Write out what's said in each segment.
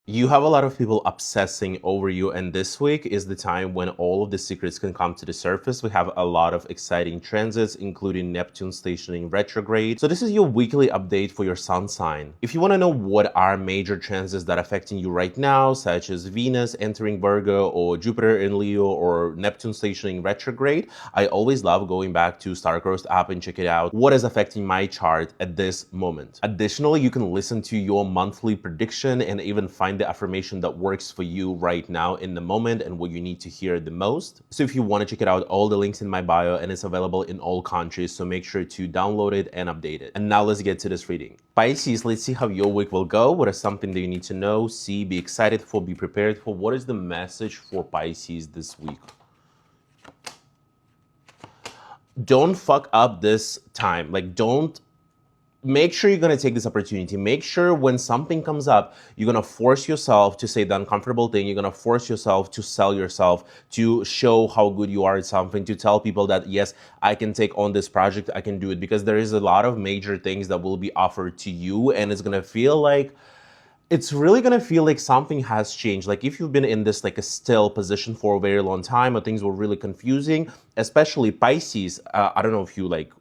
You have a lot of people obsessing over you, and this week is the time when all of the secrets can come to the surface. We have a lot of exciting transits, including Neptune stationing retrograde. So this is your weekly update for your sun sign. If you want to know what are major transits that are affecting you right now, such as Venus entering Virgo or Jupiter in Leo or Neptune stationing retrograde, I always love going back to Starcrossed app and check it out what is affecting my chart at this moment. Additionally, you can listen to your monthly prediction and even find the affirmation that works for you right now in the moment and what you need to hear the most. So if you want to check it out, all the links in my bio, and it's available in all countries, so make sure to download it and update it. And now let's get to this reading. Pisces, let's see how your week will go. What is something that you need to know, see, be excited for, be prepared for? What is the message for Pisces this week? Don't fuck up this time. Make sure you're going to take this opportunity. Make sure when something comes up, you're going to force yourself to say the uncomfortable thing. You're going to force yourself to sell yourself, to show how good you are at something, to tell people that, yes, I can take on this project, I can do it. Because there is a lot of major things that will be offered to you, and it's going to feel like something has changed. Like if you've been in this like a still position for a very long time, or things were really confusing, especially Pisces. I don't know if you like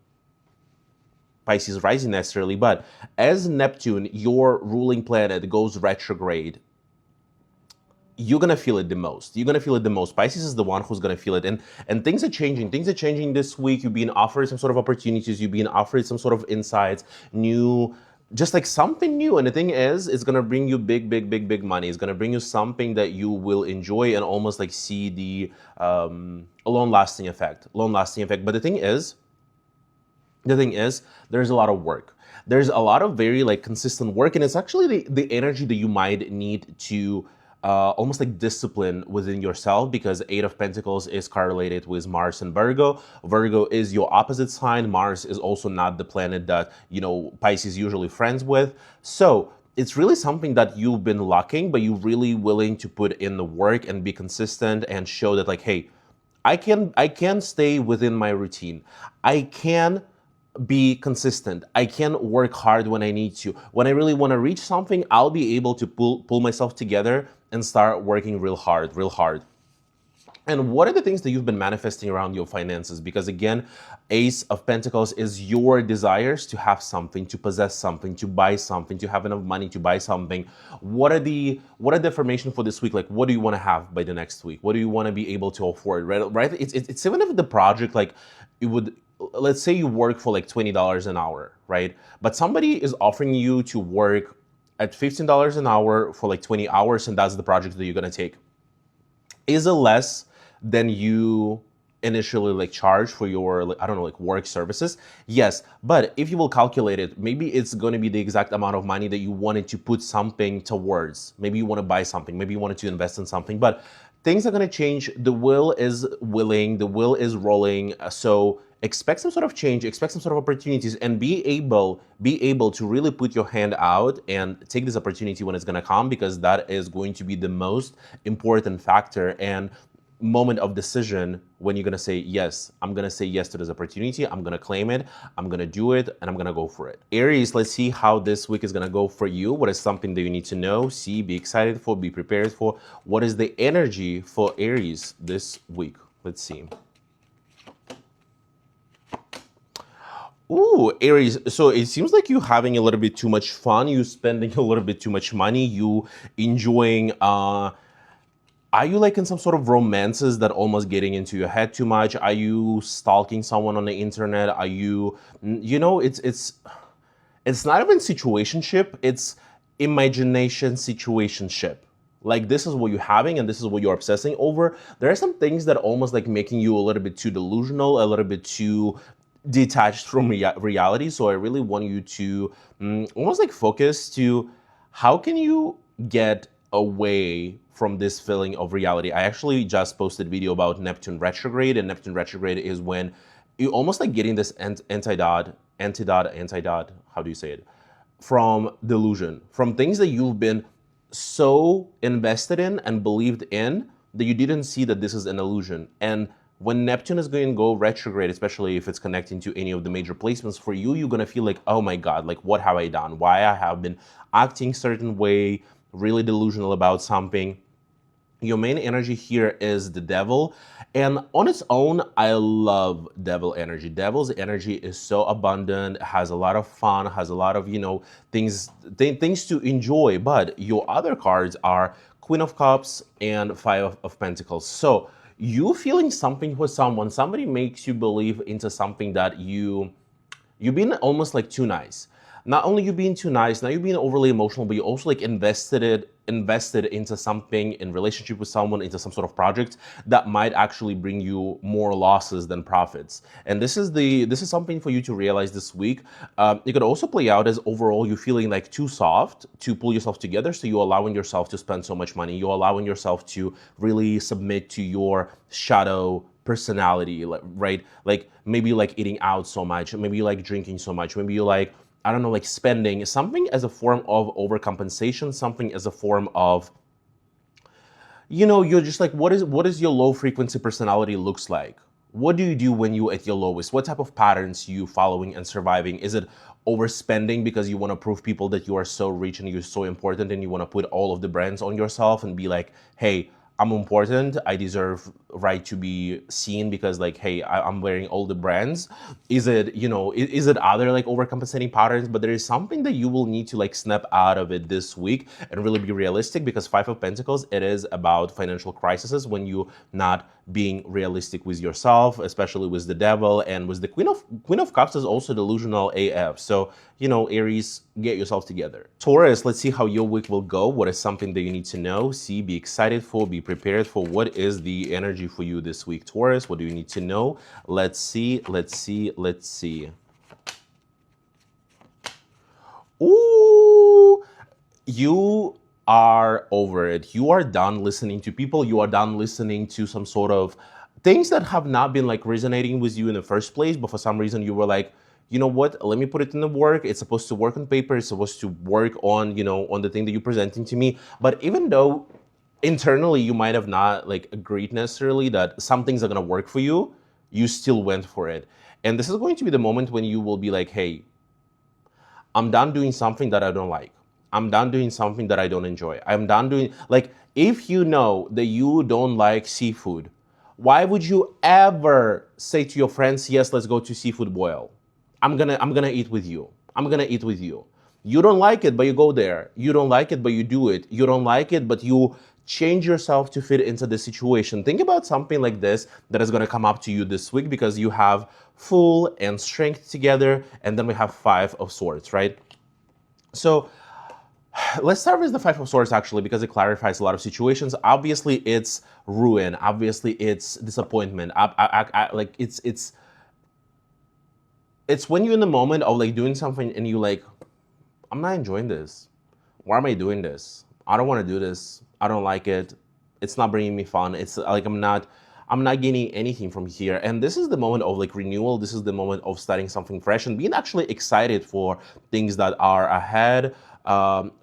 Pisces rising necessarily, but as Neptune, your ruling planet, goes retrograde, you're gonna feel it the most. You're gonna feel it the most. Pisces is the one who's gonna feel it, and things are changing. Things are changing this week. You're being offered some sort of opportunities. You're being offered some sort of insights, new, just like something new. And the thing is, it's gonna bring you big money. It's gonna bring you something that you will enjoy and almost like see the long-lasting effect. But the thing is, there's a lot of work. There's a lot of very like consistent work, and it's actually the energy that you might need to almost like discipline within yourself, because Eight of Pentacles is correlated with Mars and Virgo. Virgo is your opposite sign. Mars is also not the planet that, Pisces usually friends with. So it's really something that you've been lacking, but you're really willing to put in the work and be consistent and show that like, hey, I can stay within my routine. I can be consistent. I can work hard when I need to. When I really want to reach something, I'll be able to pull myself together and start working real hard. And what are the things that you've been manifesting around your finances? Because again, Ace of Pentacles is your desires to have something, to possess something, to buy something, to have enough money to buy something. What are the affirmation for this week? Like, what do you want to have by the next week? What do you want to be able to afford? Right? It's even if the project, like, it would, let's say you work for like $20 an hour, right? But somebody is offering you to work at $15 an hour for like 20 hours, and that's the project that you're gonna take. Is it less than you initially like charge for your, like, I don't know, like work services? Yes, but if you will calculate it, maybe it's going to be the exact amount of money that you wanted to put something towards. Maybe you want to buy something, maybe you wanted to invest in something, but things are going to change. The will is willing, the will is rolling. So expect some sort of change, expect some sort of opportunities, and be able to really put your hand out and take this opportunity when it's going to come, because that is going to be the most important factor and moment of decision when you're going to say, yes, I'm going to say yes to this opportunity. I'm going to claim it. I'm going to do it, and I'm going to go for it. Aries, let's see how this week is going to go for you. What is something that you need to know, see, be excited for, be prepared for? What is the energy for Aries this week? Let's see. Ooh, Aries. So it seems like you having a little bit too much fun. You spending a little bit too much money. You enjoying. Are you like in some sort of romances that almost getting into your head too much? Are you stalking someone on the internet? Are you, it's not even situationship. It's imagination situationship. Like, this is what you're having and this is what you're obsessing over. There are some things that almost like making you a little bit too delusional, a little bit too detached from reality. So I really want you to almost like focus to how can you get away from this feeling of reality. I actually just posted a video about Neptune retrograde, and Neptune retrograde is when you almost like getting this antidote, how do you say it? From delusion, from things that you've been so invested in and believed in that you didn't see that this is an illusion. And when Neptune is going to go retrograde, especially if it's connecting to any of the major placements for you, you're going to feel like, oh my God, like what have I done? Why I have been acting certain way? really delusional about something. Your main energy here is the devil. And on its own, I love devil energy. Devil's energy is so abundant, has a lot of fun, has a lot of, things to enjoy. But your other cards are Queen of Cups and Five of Pentacles. So you feeling something for someone, somebody makes you believe into something that you've been almost like too nice. Not only you being too nice, now you're being overly emotional, but you also like invested into something, in relationship with someone, into some sort of project that might actually bring you more losses than profits. And this is something for you to realize this week. It could also play out as overall you feeling like too soft to pull yourself together, so you're allowing yourself to spend so much money. You're allowing yourself to really submit to your shadow personality, right? Like maybe you like eating out so much, maybe you like drinking so much, maybe you like, I don't know, like spending something as a form of overcompensation, something as a form of, you're just like, what is your low frequency personality looks like? What do you do when you at your lowest? What type of patterns you following and surviving? Is it overspending because you want to prove people that you are so rich and you're so important and you want to put all of the brands on yourself and be like, hey, I'm important. I deserve right to be seen because like, hey, I'm wearing all the brands. Is it, is it other like overcompensating patterns? But there is something that you will need to like snap out of it this week and really be realistic, because Five of Pentacles, it is about financial crises when you not being realistic with yourself, especially with the devil, and with the Queen of Cups is also delusional AF. So, Aries, get yourself together. Taurus, let's see how your week will go. What is something that you need to know, see, be excited for, be prepared for? What is the energy for you this week, Taurus? What do you need to know? Let's see. Ooh, you are over it. You are done listening to people. You are done listening to some sort of things that have not been like resonating with you in the first place, but for some reason you were like, you know what, let me put it in the work. It's supposed to work on paper. It's supposed to work on, on the thing that you're presenting to me. But even though internally you might have not like agreed necessarily that some things are going to work for you, you still went for it. And this is going to be the moment when you will be like, hey, I'm done doing something that I don't like. I'm done doing something that I don't enjoy. I'm done doing, like, if you know that you don't like seafood, why would you ever say to your friends, yes, let's go to Seafood Boil? I'm gonna eat with you. I'm gonna eat with you. You don't like it, but you go there. You don't like it, but you do it. You don't like it, but you change yourself to fit into the situation. Think about something like this that is going to come up to you this week, because you have Fool and Strength together, and then we have Five of Swords, right? So let's start with the Five of Swords, actually, because it clarifies a lot of situations. Obviously, it's ruin. Obviously, it's disappointment. Like it's when you're in the moment of like doing something and you like, I'm not enjoying this. Why am I doing this? I don't want to do this. I don't like it. It's not bringing me fun. It's like I'm not gaining anything from here. And this is the moment of like renewal. This is the moment of starting something fresh and being actually excited for things that are ahead.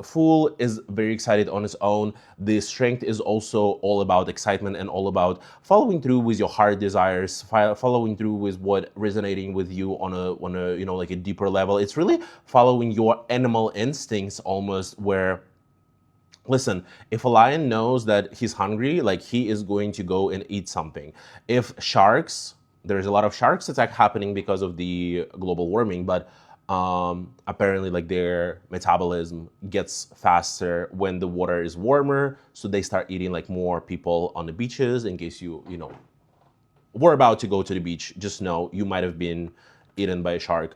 Fool is very excited on its own. The Strength is also all about excitement and all about following through with your heart desires, following through with what resonating with you on a like a deeper level. It's really following your animal instincts almost, where, listen, if a lion knows that he's hungry, like he is going to go and eat something. If sharks, there's a lot of sharks attack happening because of the global warming, but apparently like their metabolism gets faster when the water is warmer, so they start eating like more people on the beaches. In case we're about to go to the beach, just know you might have been eaten by a shark.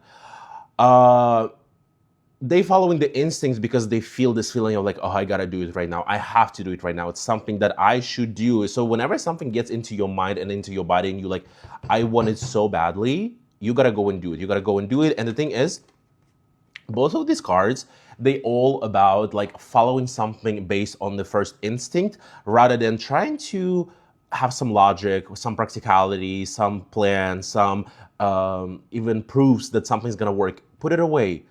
They following the instincts because they feel this feeling of like, oh, I gotta do it right now. I have to do it right now. It's something that I should do. So whenever something gets into your mind and into your body and you like, I want it so badly, you gotta go and do it. You gotta go and do it. And the thing is, both of these cards, they all about like following something based on the first instinct rather than trying to have some logic, some practicality, some plan, some even proofs that something's gonna work. Put it away.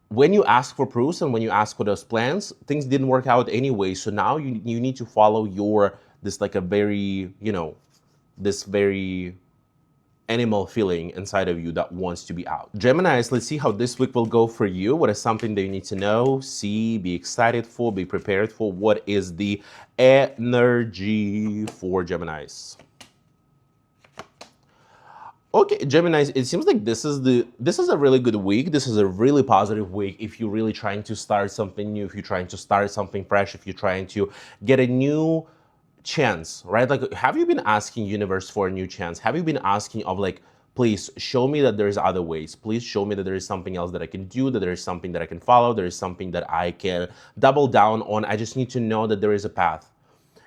When you ask for proofs and when you ask for those plans, things didn't work out anyway. So now you need to follow this like a very, this very animal feeling inside of you that wants to be out. Geminis, let's see how this week will go for you. What is something that you need to know, see, be excited for, be prepared for? What is the energy for Geminis? Okay, Gemini, it seems like this is a really good week. This is a really positive week if you're really trying to start something new, if you're trying to start something fresh, if you're trying to get a new chance, right? Like, have you been asking universe for a new chance? Have you been asking of like, please show me that there's other ways. Please show me that there is something else that I can do, that there is something that I can follow, there is something that I can double down on. I just need to know that there is a path.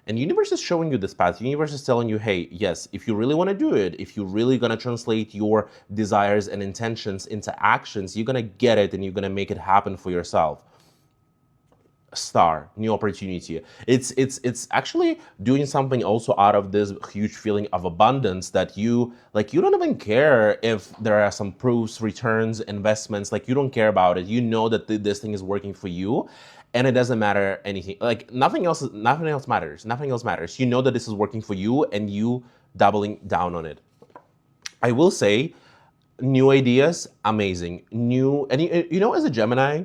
And universe is showing you this path. Universe is telling you, hey, yes, if you really want to do it, if you're really going to translate your desires and intentions into actions, you're going to get it and you're going to make it happen for yourself. Star, new opportunity. It's actually doing something also out of this huge feeling of abundance that you don't even care if there are some proofs, returns, investments, like you don't care about it. You know that this thing is working for you and it doesn't matter anything. Like nothing else matters. Nothing else matters. You know that this is working for you and you doubling down on it. I will say new ideas, amazing. New, and as a Gemini,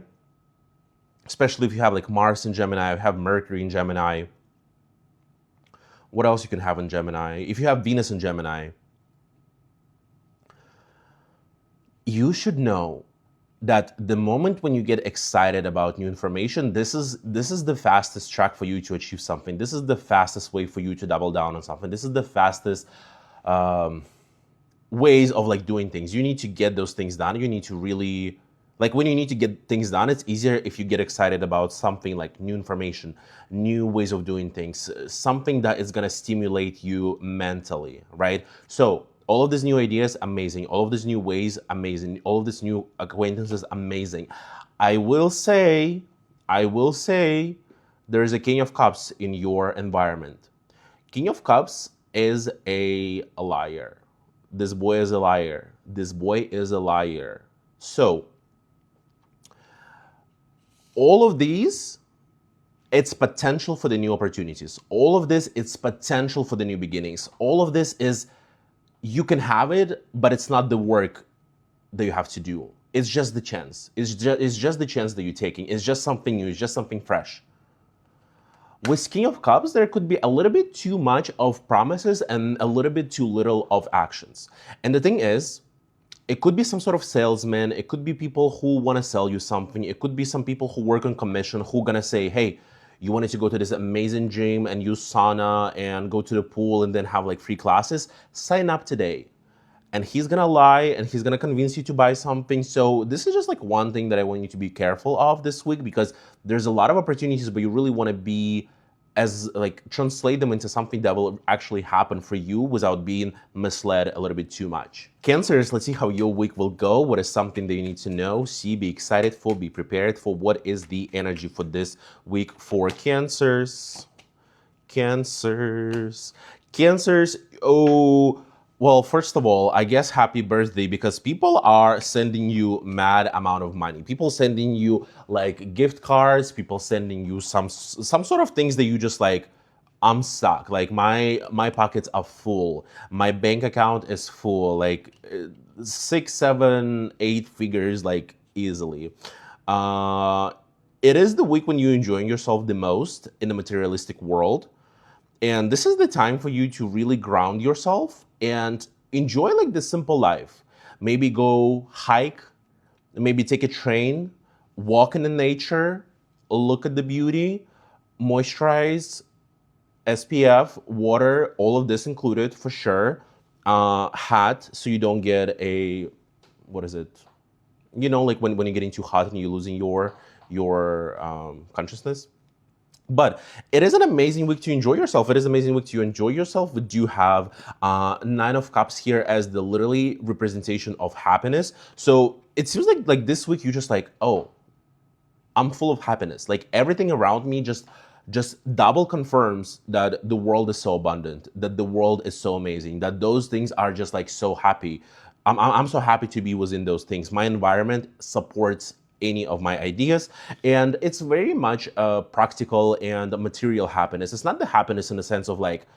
especially if you have like Mars in Gemini, you have Mercury in Gemini. What else you can have in Gemini? If you have Venus in Gemini, you should know that the moment when you get excited about new information, this is the fastest track for you to achieve something. This is the fastest way for you to double down on something. This is the fastest ways of like doing things. You need to get those things done. You need to really, like when you need to get things done, it's easier if you get excited about something like new information, new ways of doing things, something that is going to stimulate you mentally, right? So all of these new ideas, amazing. All of these new ways, amazing. All of these new acquaintances, amazing. I will say, there is a King of Cups in your environment. King of Cups is a liar. This boy is a liar. This boy is a liar. So, all of these, it's potential for the new opportunities. All of this, it's potential for the new beginnings. All of this is, you can have it, but it's not the work that you have to do. It's just the chance. It's just the chance that you're taking. It's just something new. It's just something fresh. With King of Cups, there could be a little bit too much of promises and a little bit too little of actions. And the thing is, it could be some sort of salesman. It could be people who want to sell you something. It could be some people who work on commission who are going to say, hey, you wanted to go to this amazing gym and use sauna and go to the pool and then have like free classes, sign up today. And he's gonna lie and he's gonna convince you to buy something. So this is just like one thing that I want you to be careful of this week, because there's a lot of opportunities, but you really want to be as like translate them into something that will actually happen for you without being misled a little bit too much. Cancers, let's see how your week will go. What is something that you need to know, see, be excited for, be prepared for? What is the energy for this week for Cancers? Cancers. Oh, well, first of all, I guess happy birthday, because people are sending you mad amount of money. People sending you like gift cards, people sending you some sort of things that you just like, I'm stuck. Like my pockets are full. My bank account is full. Like 6, 7, 8 figures, like easily. It is the week when you're enjoying yourself the most in the materialistic world. And this is the time for you to really ground yourself and enjoy like the simple life. Maybe go hike, maybe take a train, walk in the nature, look at the beauty, moisturize, SPF, water, all of this included for sure. Hat, so you don't get a, what is it? You know, like when you're getting too hot and you're losing your consciousness. But it is an amazing week to enjoy yourself. It is an amazing week to enjoy yourself. We do have 9 of Cups here as the literally representation of happiness. So it seems like this week you're just like, oh, I'm full of happiness. Like everything around me just double confirms that the world is so abundant, that the world is so amazing, that those things are just like so happy. I'm so happy to be within those things. My environment supports any of my ideas, and it's very much practical and material happiness. It's not the happiness in the sense of like,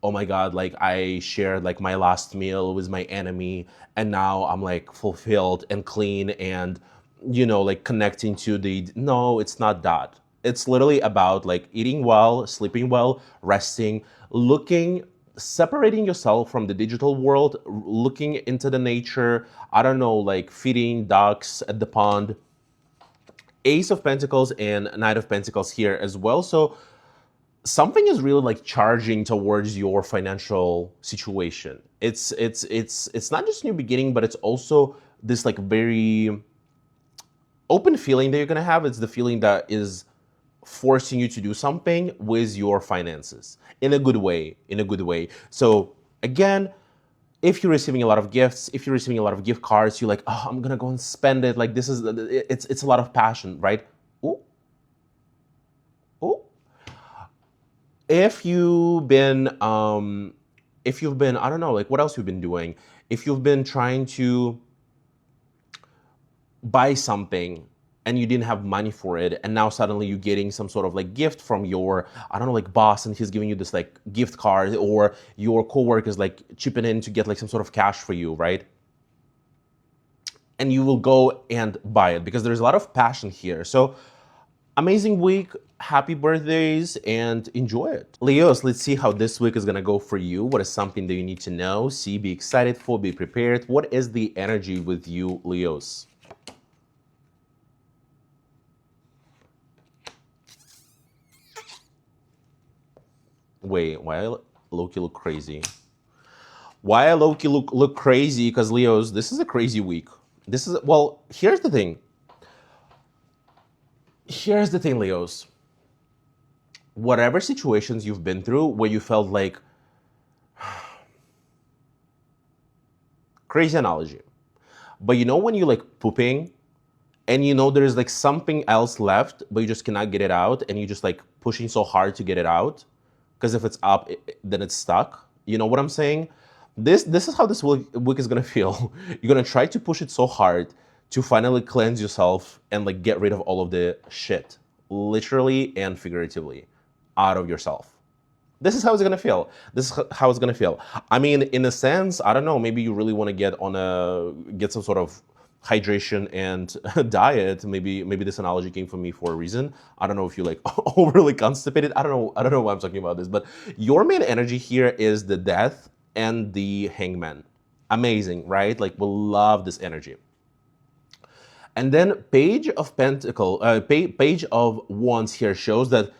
oh my God, like I shared like my last meal with my enemy, and now I'm like fulfilled and clean and, like connecting to the, no, it's not that. It's literally about like eating well, sleeping well, resting, looking, separating yourself from the digital world, looking into the nature. I don't know, like feeding ducks at the pond. Ace of Pentacles and Knight of Pentacles here as well. So something is really like charging towards your financial situation. It's not just new beginning, but it's also this like very open feeling that you're gonna have. It's the feeling that is forcing you to do something with your finances in a good way. In a good way. So again, if you're receiving a lot of gifts, if you're receiving a lot of gift cards, you're like, oh, I'm gonna go and spend it. Like this is it's a lot of passion, right? Ooh, ooh. If you've been I don't know, like what else you've been doing, if you've been trying to buy something and you didn't have money for it, and now suddenly you're getting some sort of like gift from your, I don't know, like boss, and he's giving you this like gift card, or your coworker is like chipping in to get like some sort of cash for you, right? And you will go and buy it because there's a lot of passion here. So amazing week, happy birthdays, and enjoy it. Leos, let's see how this week is gonna go for you. What is something that you need to know, see, be excited for, be prepared? What is the energy with you, Leos? Wait, why Loki look crazy? Why Loki look crazy? Because Leos, this is a crazy week. This is, well, here's the thing. Here's the thing, Leos. Whatever situations you've been through where you felt like, crazy analogy, but when you like pooping and there's like something else left, but you just cannot get it out, and you just like pushing so hard to get it out, because if it's up, then it's stuck. You know what I'm saying? This is how this week is gonna feel. You're gonna try to push it so hard to finally cleanse yourself and like get rid of all of the shit, literally and figuratively, out of yourself. This is how it's gonna feel. This is how it's gonna feel. I mean, in a sense, I don't know. Maybe you really want to get some sort of hydration and diet. Maybe this analogy came from me for a reason. I don't know if you like overly constipated. I don't know. I don't know why I'm talking about this, but your main energy here is the Death and the Hangman. Amazing, right? Like, we'll love this energy. And then Page of Page of Wands here shows that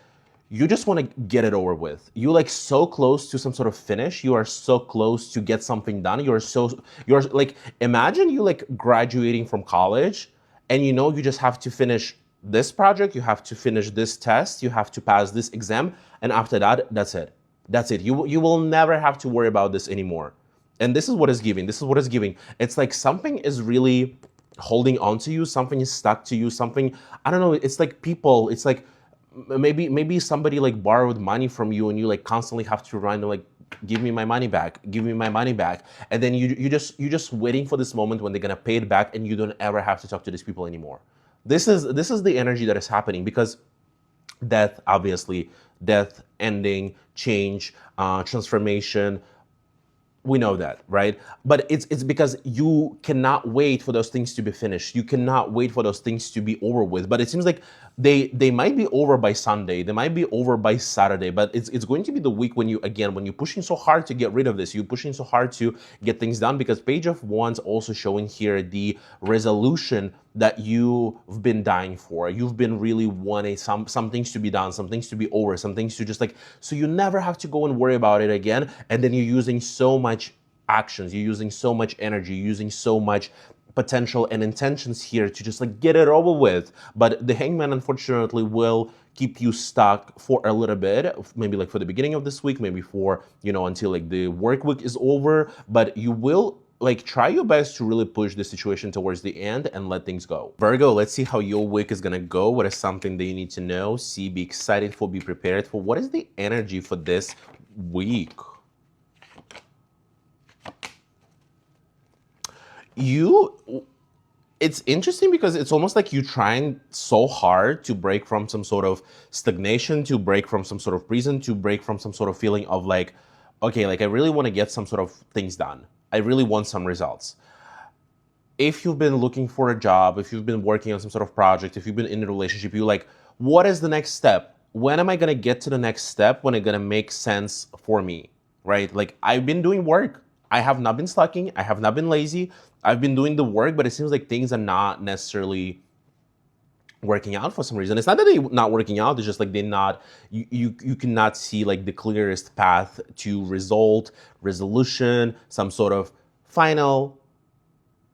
you just want to get it over with. You like so close to some sort of finish. You are so close to get something done. You're like, imagine you like graduating from college, and you just have to finish this project, you have to finish this test, you have to pass this exam, and after that, that's it. That's it. You will never have to worry about this anymore. And this is what is giving. This is what is giving. It's like something is really holding on to you. Something is stuck to you. Something, I don't know. It's like people. It's like maybe somebody like borrowed money from you, and you like constantly have to remind them like, give me my money back, give me my money back. And then you're just waiting for this moment when they're gonna pay it back, and you don't ever have to talk to these people anymore. This is the energy that is happening, because death, obviously, death, ending, change, transformation. We know that, right? But it's because you cannot wait for those things to be finished. You cannot wait for those things to be over with. But it seems like they might be over by Sunday. They might be over by Saturday. But it's going to be the week when you're pushing so hard to get rid of this. You're pushing so hard to get things done, because Page of Wands also showing here the resolution that you've been dying for. You've been really wanting some things to be done, some things to be over, some things to just like, so you never have to go and worry about it again. And then you're using so much actions, you're using so much energy, you're using so much potential and intentions here to just like get it over with. But the Hangman, unfortunately, will keep you stuck for a little bit, maybe like for the beginning of this week, maybe for, until like the work week is over. But you will like try your best to really push the situation towards the end and let things go. Virgo, let's see how your week is gonna go. What is something that you need to know, see, be excited for, be prepared for? What is the energy for this week? It's interesting because it's almost like you're trying so hard to break from some sort of stagnation, to break from some sort of prison, to break from some sort of feeling of like, okay, like I really want to get some sort of things done. I really want some results. If you've been looking for a job, if you've been working on some sort of project, if you've been in a relationship, you're like, what is the next step? When am I gonna get to the next step? When it's gonna make sense for me, right? Like I've been doing work. I have not been slacking. I have not been lazy. I've been doing the work, but it seems like things are not necessarily working out for some reason. It's not that they're not working out, it's just like they're not, you cannot see like the clearest path to result, resolution, some sort of final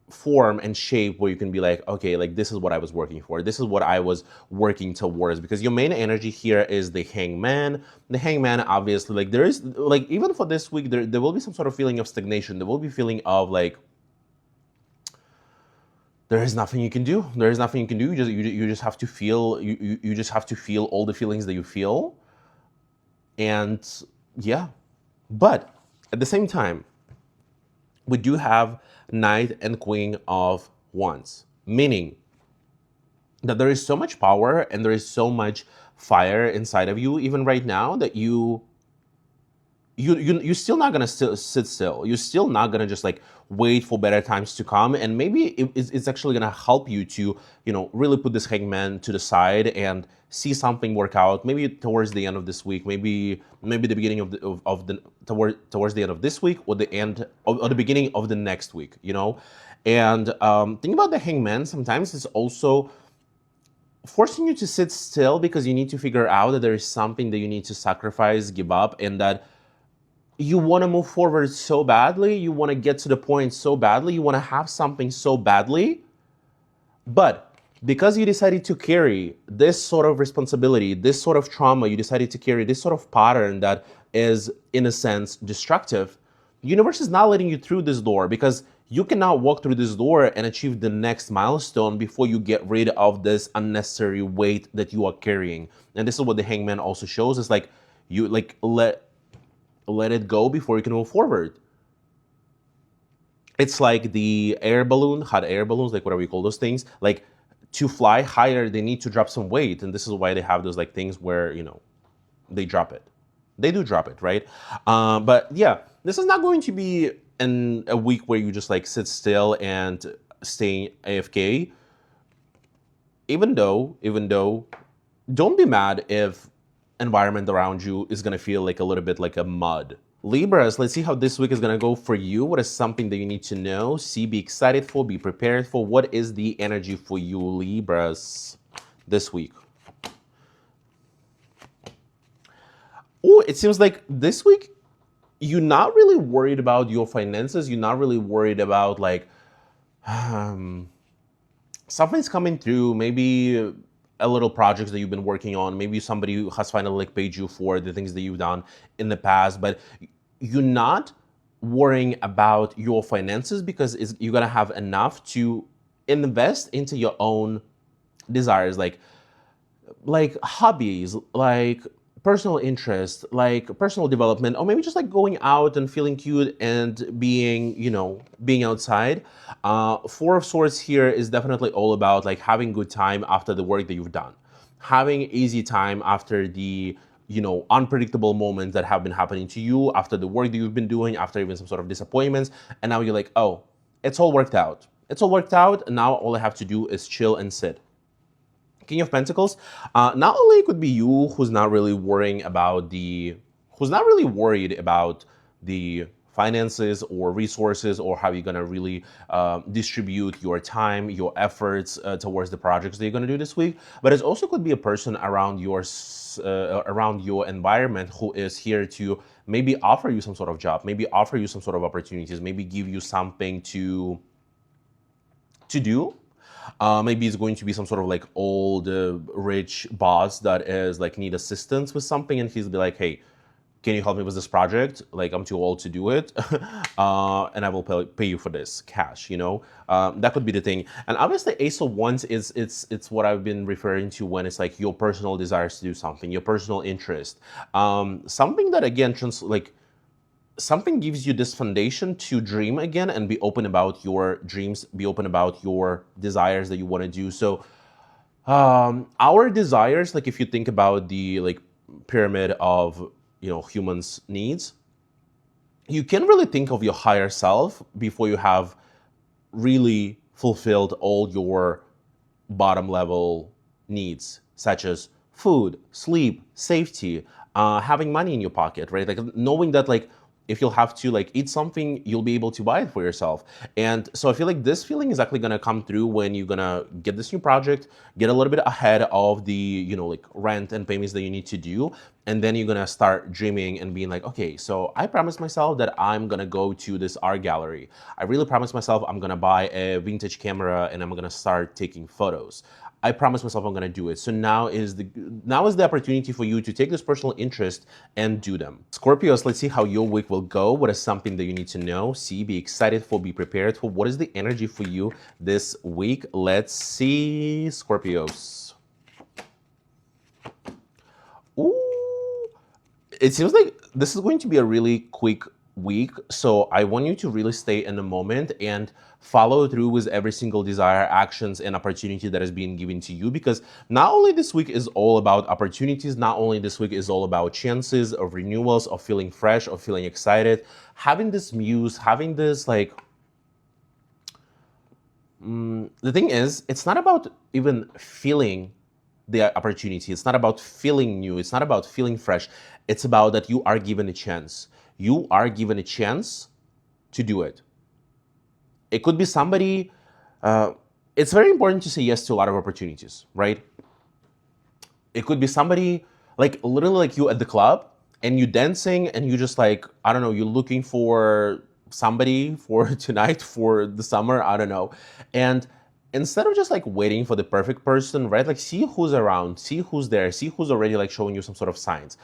form and shape where you can be like, okay, like this is what I was working for. This is what I was working towards, because your main energy here is the hangman. The hangman, obviously, like there is, like even for this week, there will be some sort of feeling of stagnation. There will be feeling of like, there is nothing you can do. There is nothing you can do. You just have to feel, you just have to feel all the feelings that you feel. And yeah, but at the same time, we do have Knight and Queen of Wands, meaning that there is so much power and there is so much fire inside of you, even right now, that you're still not gonna sit still. You're still not gonna just like wait for better times to come, and maybe it's actually gonna help you to really put this hangman to the side and see something work out. Maybe towards the end of this week, maybe the beginning of the towards the end of this week, or the end or the beginning of the next week. And think about the hangman. Sometimes it's also forcing you to sit still because you need to figure out that there is something that you need to sacrifice, give up, and that you want to move forward so badly, you want to get to the point so badly, you want to have something so badly, but because you decided to carry this sort of responsibility, this sort of trauma, you decided to carry this sort of pattern that is, in a sense, destructive, the universe is not letting you through this door, because you cannot walk through this door and achieve the next milestone before you get rid of this unnecessary weight that you are carrying. And this is what the hangman also shows. It's like you let it go before you can move forward. It's like the air balloon, hot air balloons, like whatever you call those things. Like to fly higher, they need to drop some weight, and this is why they have those like things where they drop it. They do drop it, right? But yeah, this is not going to be in a week where you just like sit still and stay AFK. Even though, don't be mad if environment around you is going to feel like a little bit like a mud. Libras, let's see how this week is going to go for you. What is something that you need to know, see, be excited for, be prepared for? What is the energy for you, Libras, this week? Oh, it seems like this week you're not really worried about your finances. You're not really worried about like something's coming through, maybe a little projects that you've been working on. Maybe somebody who has finally like paid you for the things that you've done in the past, but you're not worrying about your finances because you're gonna have enough to invest into your own desires, like hobbies, like personal interest, like personal development, or maybe just like going out and feeling cute and being outside. Four of Swords here is definitely all about like having good time after the work that you've done, having easy time after the unpredictable moments that have been happening to you, after the work that you've been doing, after even some sort of disappointments, and now you're like, oh, it's all worked out. It's all worked out, and now all I have to do is chill and sit. King of Pentacles, not only it could be you who's not really worried about the finances or resources, or how you're gonna really distribute your time, your efforts towards the projects that you're gonna do this week, but it also could be a person around your environment who is here to maybe offer you some sort of job, maybe offer you some sort of opportunities, maybe give you something to do. Maybe it's going to be some sort of like old rich boss that is like need assistance with something, and he's be like, hey, can you help me with this project? Like, I'm too old to do it, and I will pay you for this cash. That could be the thing. And obviously, Ace of Wands is it's what I've been referring to when it's like your personal desires to do something, your personal interest, something that again something gives you this foundation to dream again and be open about your dreams, be open about your desires that you want to do. So our desires, like if you think about the like pyramid of humans' needs, you can really think of your higher self before you have really fulfilled all your bottom level needs, such as food, sleep, safety, having money in your pocket, right? Like knowing that, like, if you'll have to like eat something, you'll be able to buy it for yourself. And so I feel like this feeling is actually gonna come through when you're gonna get this new project, get a little bit ahead of the, like rent and payments that you need to do. And then you're gonna start dreaming and being like, okay, so I promised myself that I'm gonna go to this art gallery. I really promised myself I'm gonna buy a vintage camera and I'm gonna start taking photos. I promised myself I'm gonna do it. So now is the opportunity for you to take this personal interest and do them. Scorpios, let's see how your week will go. What is something that you need to know, see, be excited for, be prepared for? What is the energy for you this week? Let's see, Scorpios. Ooh, it seems like this is going to be a really quick week. So I want you to really stay in the moment and follow through with every single desire, actions, and opportunity that is being given to you. Because not only this week is all about opportunities, not only this week is all about chances of renewals, of feeling fresh, of feeling excited, having this muse, having this like, the thing is, it's not about even feeling the opportunity. It's not about feeling new. It's not about feeling fresh. It's about that you are given a chance. You are given a chance to do it. It could be somebody. It's very important to say yes to a lot of opportunities, right? It could be somebody like literally like you at the club and you dancing and you just like, I don't know, you're looking for somebody for tonight for the summer, I don't know. And instead of just like waiting for the perfect person, right? Like see who's around, see who's there, see who's already like showing you some sort of signs.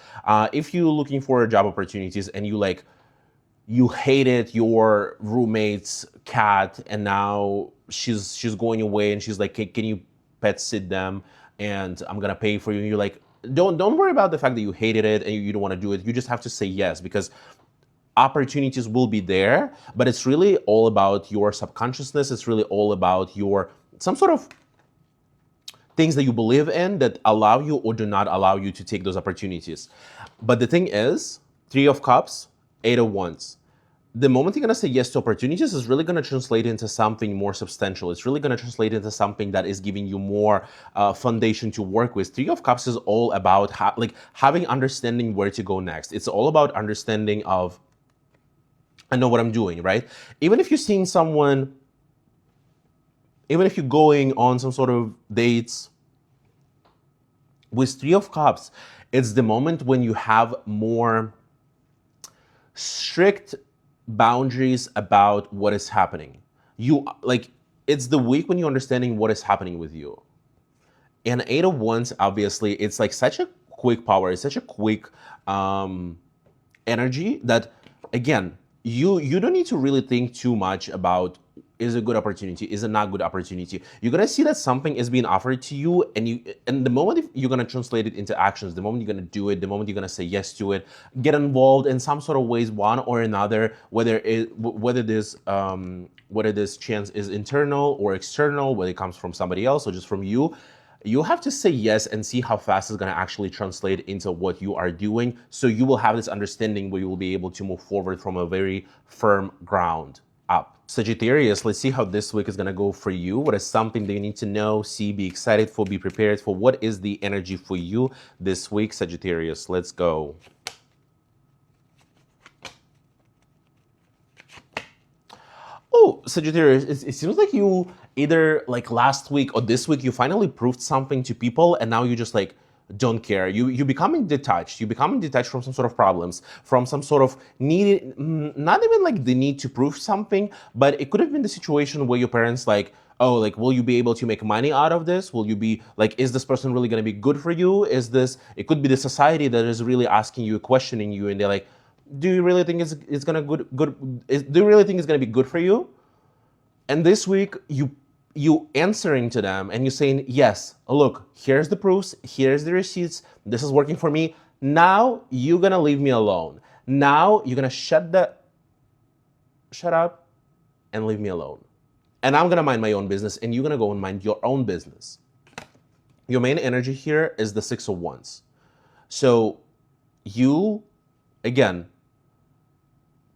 If you're looking for job opportunities and you hated your roommate's cat and now she's going away and she's like, can you pet sit them and I'm gonna pay for you. And you're like, don't worry about the fact that you hated it and you don't want to do it. You just have to say yes, because opportunities will be there, but it's really all about your subconsciousness. It's really all about your some sort of things that you believe in that allow you or do not allow you to take those opportunities. But the thing is, Three of Cups, Eight of Wands. The moment you're going to say yes to opportunities is really going to translate into something more substantial. It's really going to translate into something that is giving you more foundation to work with. Three of Cups is all about having understanding where to go next. It's all about understanding of, I know what I'm doing, right? Even if you're seeing someone, even if you're going on some sort of dates, with Three of Cups, it's the moment when you have more strict boundaries about what is happening. It's the week when you're understanding what is happening with you. And Eight of Wands, obviously, it's like such a quick power. It's such a quick energy that, again, you don't need to really think too much about, is it a good opportunity, is it not good opportunity. You're gonna see that something is being offered to you, and the moment you're gonna translate it into actions, the moment you're gonna do it, the moment you're gonna say yes to it, get involved in some sort of ways, one or another, whether this chance is internal or external, whether it comes from somebody else or just from you. You have to say yes and see how fast it's going to actually translate into what you are doing. So you will have this understanding where you will be able to move forward from a very firm ground up. Sagittarius, let's see how this week is going to go for you. What is something that you need to know, see, be excited for, be prepared for? What is the energy for you this week, Sagittarius? Let's go. Oh, Sagittarius, it seems like you either like last week or this week, you finally proved something to people and now you just like don't care. You becoming detached. You becoming detached from some sort of problems, from some sort of need, not even like the need to prove something, but it could have been the situation where your parents like, oh, like, will you be able to make money out of this? Will you be like, is this person really going to be good for you? It could be the society that is really asking you, questioning you, and they're like, do you really think it's gonna do you really think it's gonna be good for you? And this week you answering to them and you saying, yes, look, here's the proofs, here's the receipts, this is working for me. Now you're gonna leave me alone. Now you're gonna shut up and leave me alone. And I'm gonna mind my own business and you're gonna go and mind your own business. Your main energy here is the Six of Wands. So you, again,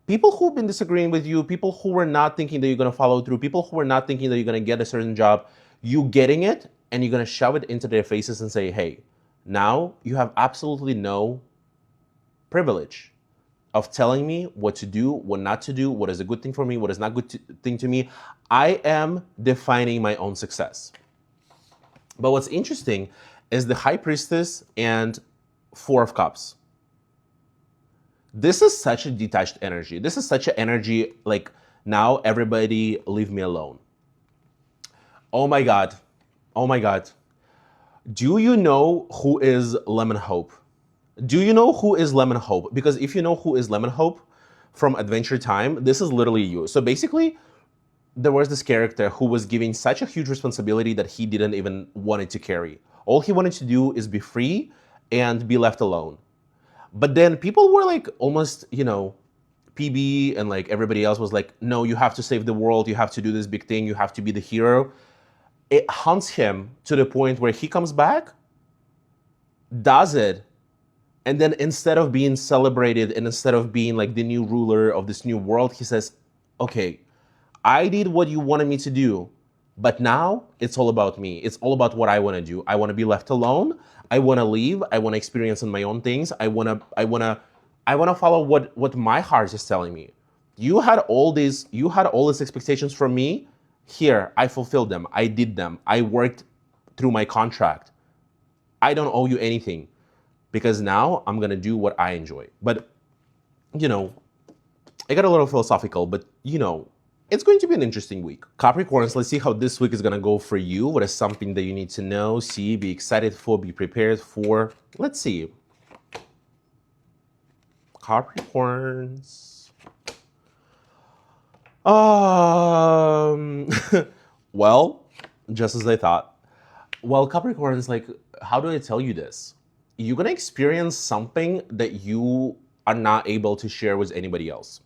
People who've been disagreeing with you, people who were not thinking that you're going to follow through, people who were not thinking that you're going to get a certain job, you getting it and you're going to shove it into their faces and say, hey, now you have absolutely no privilege of telling me what to do, what not to do, what is a good thing for me, what is not good thing to me. I am defining my own success. But what's interesting is the High Priestess and Four of Cups. This is such a detached energy. This is such an energy like, now everybody leave me alone. Oh my God. Oh my God. Do you know who is Lemon Hope? Do you know who is Lemon Hope? Because if you know who is Lemon Hope from Adventure Time, this is literally you. So basically, there was this character who was given such a huge responsibility that he didn't even want it to carry. All he wanted to do is be free and be left alone. But then people were like almost, PB and like everybody else was like, no, you have to save the world. You have to do this big thing. You have to be the hero. It haunts him to the point where he comes back, does it, and then instead of being celebrated and instead of being like the new ruler of this new world, he says, okay, I did what you wanted me to do, but now it's all about me. It's all about what I want to do. I want to be left alone. I want to leave. I want to experience on my own things. I want to follow what my heart is telling me. You had all these expectations from me. Here, I fulfilled them. I did them. I worked through my contract. I don't owe you anything because now I'm going to do what I enjoy. But, I got a little philosophical, but, it's going to be an interesting week. Capricorns, let's see how this week is going to go for you. What is something that you need to know, see, be excited for, be prepared for? Let's see. Capricorns. Well, just as I thought. Well, Capricorns, like, how do I tell you this? You're going to experience something that you are not able to share with anybody else.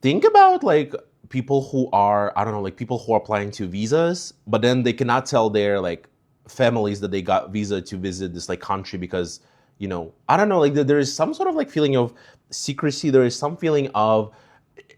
Think about like people who are, I don't know, like people who are applying to visas, but then they cannot tell their like families that they got visa to visit this like country because, I don't know, like there is some sort of like feeling of secrecy. There is some feeling of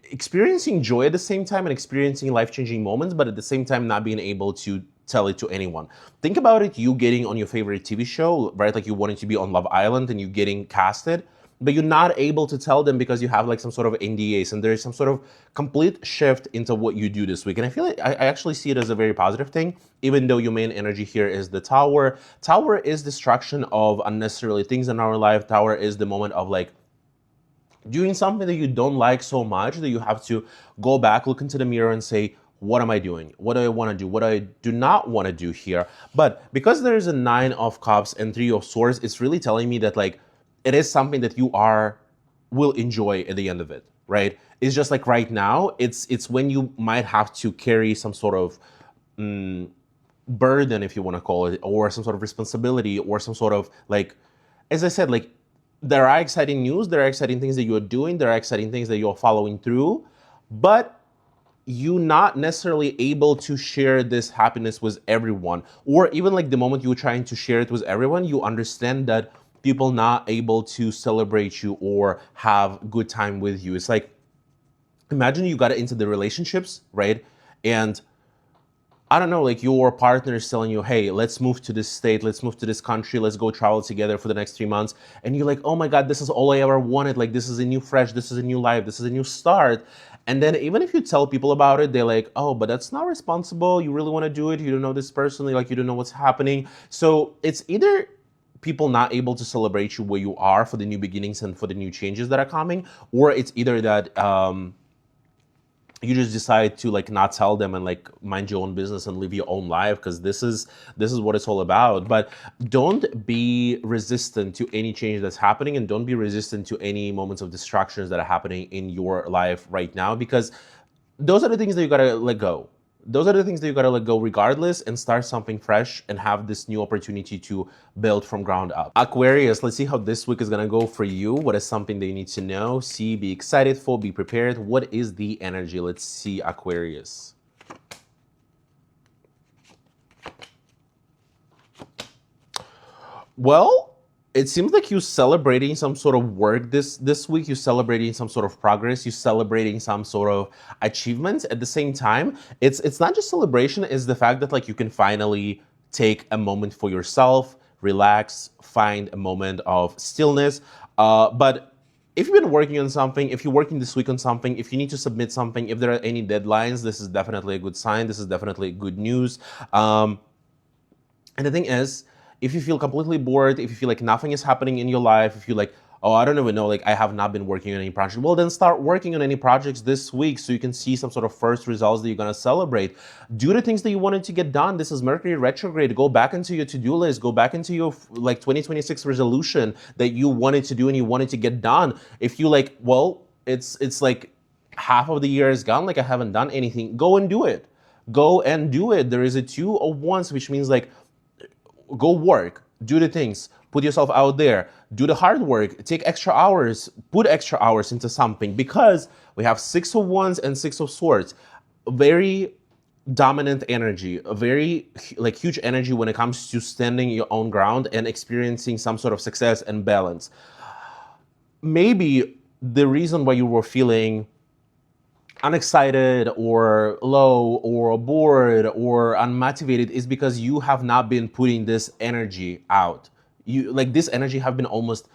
experiencing joy at the same time and experiencing life-changing moments, but at the same time not being able to tell it to anyone. Think about it, you getting on your favorite TV show, right? Like you wanting to be on Love Island and you getting casted, but you're not able to tell them because you have like some sort of NDAs, and there is some sort of complete shift into what you do this week. And I feel like I actually see it as a very positive thing, even though your main energy here is the Tower. Tower is destruction of unnecessarily things in our life. Tower is the moment of like doing something that you don't like so much that you have to go back, look into the mirror and say, what am I doing? What do I want to do? What do I do not want to do here? But because there is a 9 of Cups and 3 of Swords, it's really telling me that like it is something that you will enjoy at the end of it, right? It's just like right now, it's when you might have to carry some sort of burden, if you want to call it, or some sort of responsibility, or some sort of like, as I said, like there are exciting news, there are exciting things that you're doing, there are exciting things that you're following through, but you're not necessarily able to share this happiness with everyone. Or even like the moment you're trying to share it with everyone, you understand that people not able to celebrate you or have good time with you. It's like, imagine you got into the relationships, right? And I don't know, like your partner is telling you, hey, let's move to this state, let's move to this country, let's go travel together for the next 3 months. And you're like, oh my God, this is all I ever wanted. Like, this is a new fresh, this is a new life, this is a new start. And then even if you tell people about it, they're like, oh, but that's not responsible. You really want to do it. You don't know this person, like you don't know what's happening. So it's either people not able to celebrate you where you are for the new beginnings and for the new changes that are coming, or it's either that you just decide to like not tell them and like mind your own business and live your own life, because this is what it's all about. But don't be resistant to any change that's happening, and don't be resistant to any moments of distractions that are happening in your life right now, because those are the things that you gotta let go. Those are the things that you gotta let go regardless, and start something fresh and have this new opportunity to build from ground up. Aquarius, let's see how this week is gonna go for you. What is something that you need to know, see, be excited for, be prepared? What is the energy? Let's see, Aquarius. Well, it seems like you're celebrating some sort of work this week. You're celebrating some sort of progress. You're celebrating some sort of achievements. At the same time, it's not just celebration. It's the fact that like you can finally take a moment for yourself, relax, find a moment of stillness. But if you've been working on something, if you're working this week on something, if you need to submit something, if there are any deadlines, this is definitely a good sign. This is definitely good news. And the thing is, if you feel completely bored, if you feel like nothing is happening in your life, if you like, oh, I don't even know, like I have not been working on any project, well, then start working on any projects this week so you can see some sort of first results that you're gonna celebrate. Do the things that you wanted to get done. This is Mercury retrograde. Go back into your to-do list. Go back into your like 2026 resolution that you wanted to do and you wanted to get done. If you like, well, it's like half of the year is gone, like I haven't done anything, go and do it. Go and do it. There is a 2 of Wands, which means like go work, do the things, put yourself out there, do the hard work, take extra hours, put extra hours into something, because we have 6 of Wands and 6 of Swords. Very dominant energy, a very like huge energy when it comes to standing your own ground and experiencing some sort of success and balance. Maybe the reason why you were feeling unexcited or low or bored or unmotivated is because you have not been putting this energy out. You like this energy have been almost,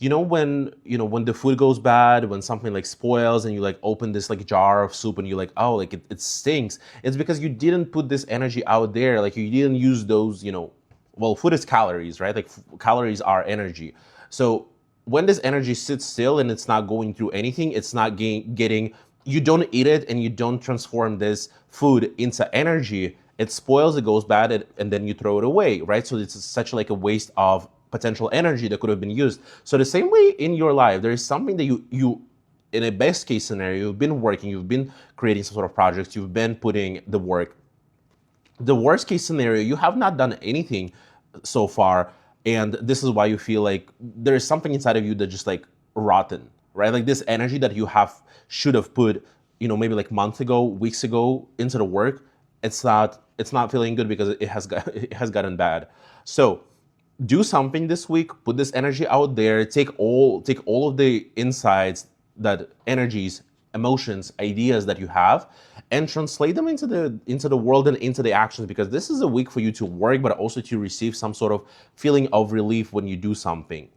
when the food goes bad, when something like spoils and you like open this like jar of soup and you're like, oh, like it stinks. It's because you didn't put this energy out there. Like you didn't use those, well, food is calories, right? Like calories are energy. So when this energy sits still and it's not going through anything, it's not getting, you don't eat it and you don't transform this food into energy, it spoils, it goes bad, and then you throw it away, right? So it's such like a waste of potential energy that could have been used. So the same way in your life, there is something that you in a best case scenario, you've been working, you've been creating some sort of projects, you've been putting the work. The worst case scenario, you have not done anything so far, and this is why you feel like there is something inside of you that just like rotten, right? Like this energy that you should have put, maybe like months ago, weeks ago into the work, it's not feeling good because it has gotten bad. So do something this week, put this energy out there, take all of the insights, that energies, emotions, ideas that you have, and translate them into the world and into the actions, because this is a week for you to work, but also to receive some sort of feeling of relief when you do something.